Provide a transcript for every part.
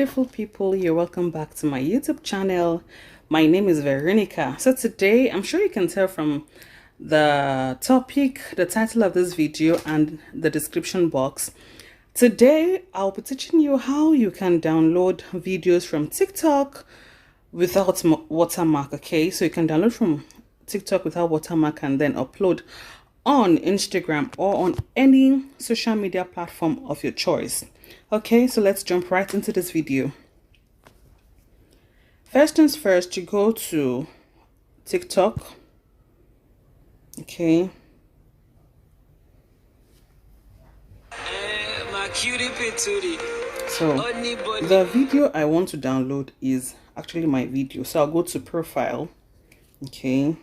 beautiful people, you're welcome back to my YouTube channel. My name is Veronica. So today, I'm sure you can tell from the topic, the title of this video and the description box. Today I'll be teaching you how you can download videos from TikTok without watermark. Okay, so you can download from TikTok without watermark and then upload on Instagram or on any social media platform of your choice. Okay, so let's jump right into this video. First things first, you go to TikTok. Okay, so the video I want to download is actually my video, so I'll go to profile. Okay,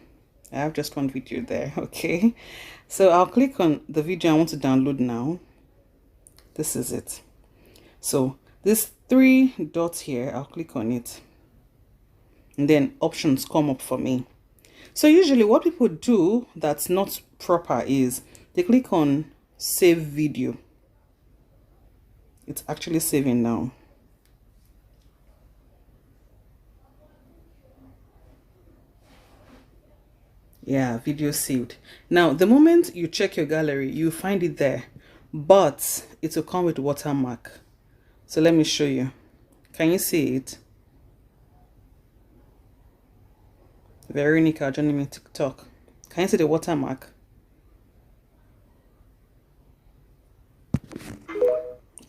I have just one video there. Okay, so I'll click on the video I want to download now. This is it. So this three dots here, I'll click on it and then options come up for me. So usually what people do that's not proper is they click on save video. It's actually saving now. Yeah, video saved. Now the moment you check your gallery, you find it there, but it will come with watermark. So let me show you. Can you see it? Veronica joining me TikTok. Can you see the watermark?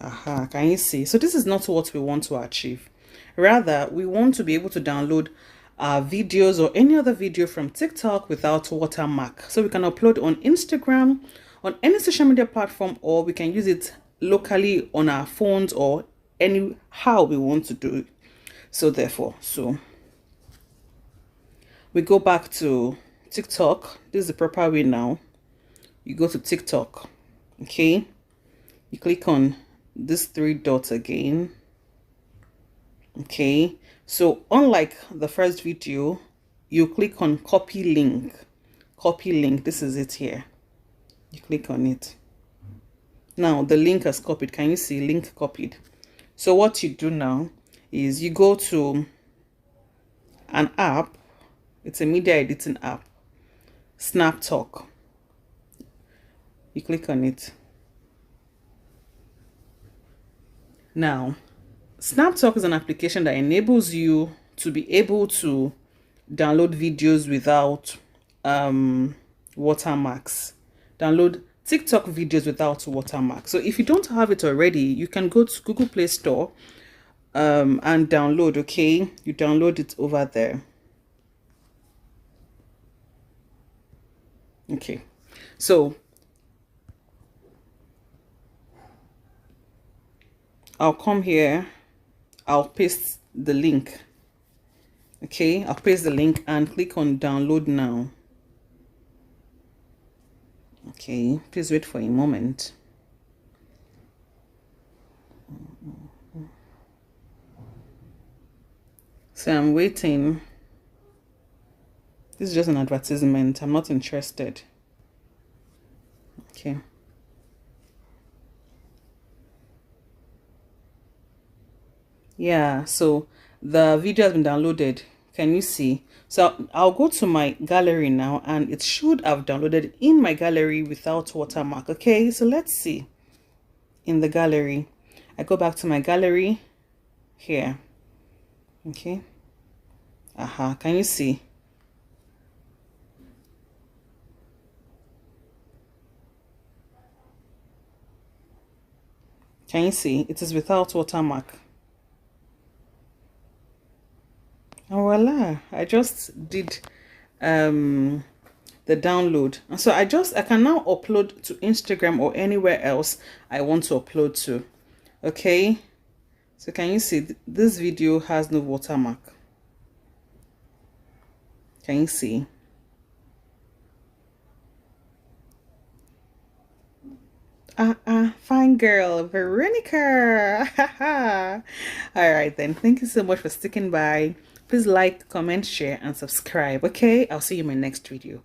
Aha, can you see? So this is not what we want to achieve. Rather, we want to be able to download our videos or any other video from TikTok without watermark. So we can upload on Instagram, on any social media platform, or we can use it locally on our phones or anyhow we want to do it. So therefore, we go back to TikTok. This is the proper way now. You go to TikTok. Okay, you click on these three dots again. Okay, so unlike the first video, you click on copy link. This is it here. You click on it. Now the link has copied. Can you see link copied? So what you do now is you go to an app. It's a media editing app, SnapTalk. You click on it. Now SnapTalk is an application that enables you to be able to download videos without watermarks. Download TikTok videos without watermark. So if you don't have it already, you can go to Google Play Store and download. Okay, you download it over there. Okay, so I'll come here, I'll paste the link. Okay, I'll paste the link and click on download now. Okay, please wait for a moment. So I'm waiting. This is just an advertisement. I'm not interested. Okay. Yeah, so the video has been downloaded. Can you see? So I'll go to my gallery now and it should have downloaded in my gallery without watermark. Okay, so let's see. In the gallery, I go back to my gallery here. Okay. Aha, can you see? Can you see? It is without watermark. And voila, I just did the download. And so I can now upload to Instagram or anywhere else I want to upload to. Okay, so can you see this video has no watermark? Can you see? Fine girl, Veronica. All right then, thank you so much for sticking by. Please like, comment, share, and subscribe. Okay, I'll see you in my next video.